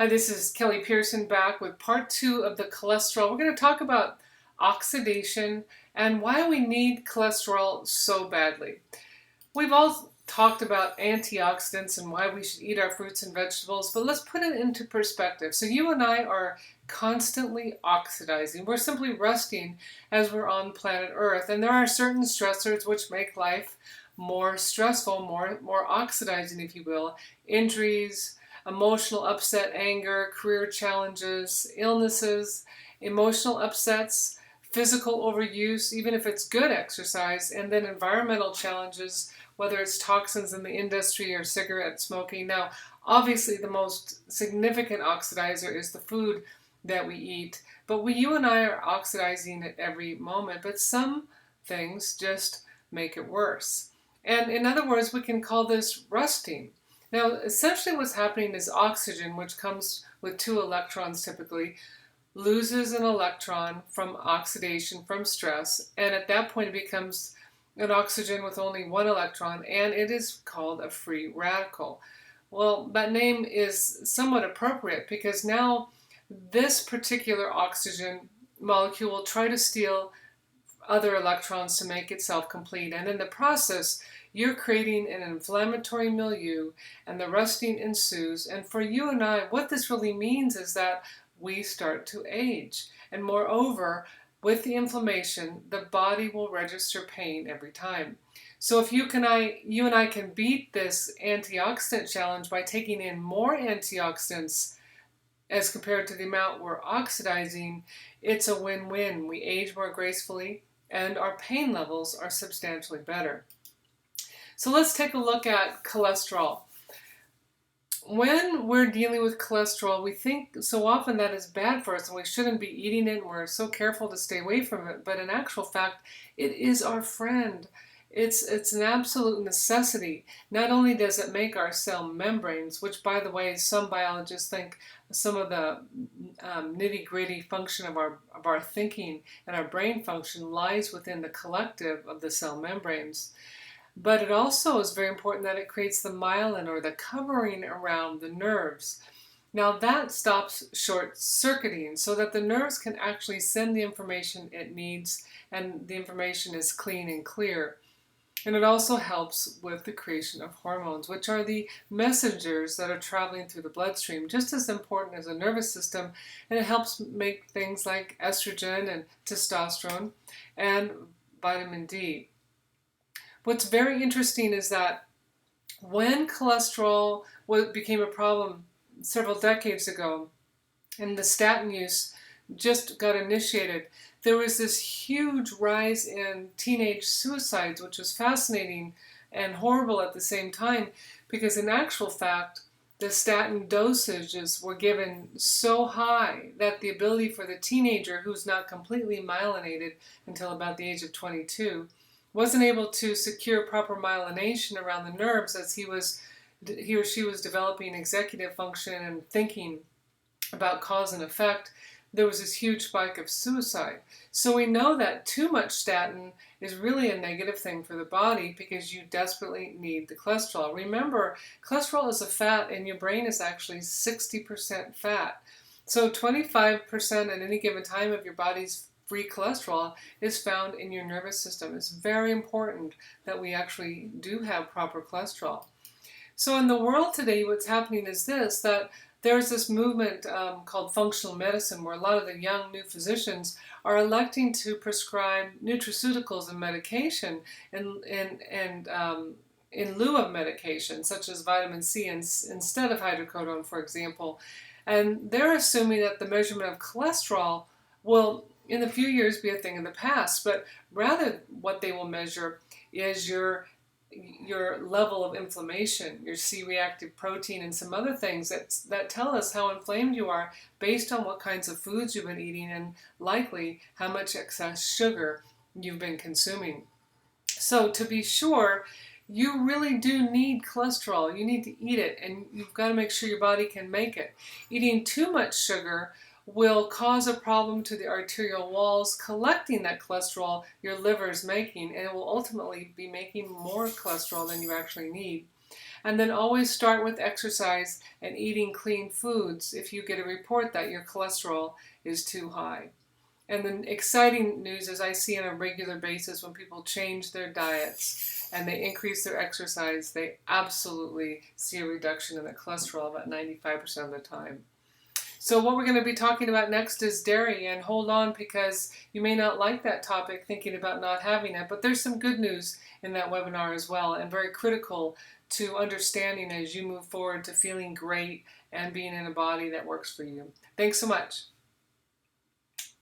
Hi, this is Kelly Pearson back with part 2 of the cholesterol. We're going to talk about oxidation and why we need cholesterol so badly. We've all talked about antioxidants and why we should eat our fruits and vegetables, but let's put it into perspective. So you and I are constantly oxidizing. We're simply rusting as we're on planet Earth, and there are certain stressors which make life more stressful, more oxidizing, if you will. Injuries, emotional upset, anger, career challenges, illnesses, emotional upsets, physical overuse, even if it's good exercise, and then environmental challenges, whether it's toxins in the industry or cigarette smoking. Now, obviously, the most significant oxidizer is the food that we eat, but you and I are oxidizing at every moment, but some things just make it worse. And in other words, we can call this rusting. Now, essentially what's happening is oxygen, which comes with 2 electrons typically, loses an electron from oxidation, from stress, and at that point it becomes an oxygen with only 1 electron, and it is called a free radical. Well, that name is somewhat appropriate because now this particular oxygen molecule will try to steal other electrons to make itself complete, and in the process you're creating an inflammatory milieu and the rusting ensues. And for you and I, what this really means is that we start to age, and moreover, with the inflammation, the body will register pain every time. So if you and I can beat this antioxidant challenge by taking in more antioxidants as compared to the amount we're oxidizing, it's a win-win. We age more gracefully and our pain levels are substantially better. So let's take a look at cholesterol. When we're dealing with cholesterol, we think so often that is bad for us and we shouldn't be eating it, and we're so careful to stay away from it. But in actual fact, it is our friend. It's an absolute necessity. Not only does it make our cell membranes, which, by the way, some biologists think some of the nitty-gritty function of our thinking and our brain function lies within the collective of the cell membranes. But it also is very important that it creates the myelin, or the covering around the nerves. Now that stops short circuiting so that the nerves can actually send the information it needs, and the information is clean and clear. And it also helps with the creation of hormones, which are the messengers that are traveling through the bloodstream, just as important as the nervous system. And it helps make things like estrogen and testosterone and vitamin D. What's very interesting is that when cholesterol became a problem several decades ago, and the statin use just got initiated, there was this huge rise in teenage suicides, which was fascinating and horrible at the same time, because in actual fact, the statin dosages were given so high that the ability for the teenager, who's not completely myelinated until about the age of 22, wasn't able to secure proper myelination around the nerves as he or she was developing executive function and thinking about cause and effect. There was this huge spike of suicide. So we know that too much statin is really a negative thing for the body because you desperately need the cholesterol. Remember, cholesterol is a fat, and your brain is actually 60% fat. So 25% at any given time of your body's free cholesterol is found in your nervous system. It's very important that we actually do have proper cholesterol. So in the world today, what's happening is that there's this movement called functional medicine, where a lot of the young new physicians are electing to prescribe nutraceuticals and medication in lieu of medication, such as vitamin C instead of hydrocodone, for example. And they're assuming that the measurement of cholesterol will, in a few years, be a thing of the past, but rather what they will measure is your level of inflammation, your C-reactive protein, and some other things that tell us how inflamed you are based on what kinds of foods you've been eating, and likely how much excess sugar you've been consuming. So to be sure, you really do need cholesterol. You need to eat it, and you've got to make sure your body can make it. Eating too much sugar will cause a problem to the arterial walls collecting that cholesterol your liver is making, and it will ultimately be making more cholesterol than you actually need. And then always start with exercise and eating clean foods if you get a report that your cholesterol is too high. And then exciting news is I see on a regular basis when people change their diets and they increase their exercise, they absolutely see a reduction in their cholesterol about 95% of the time. So what we're going to be talking about next is dairy, and hold on because you may not like that topic, thinking about not having it, but there's some good news in that webinar as well, and very critical to understanding as you move forward to feeling great and being in a body that works for you. Thanks so much.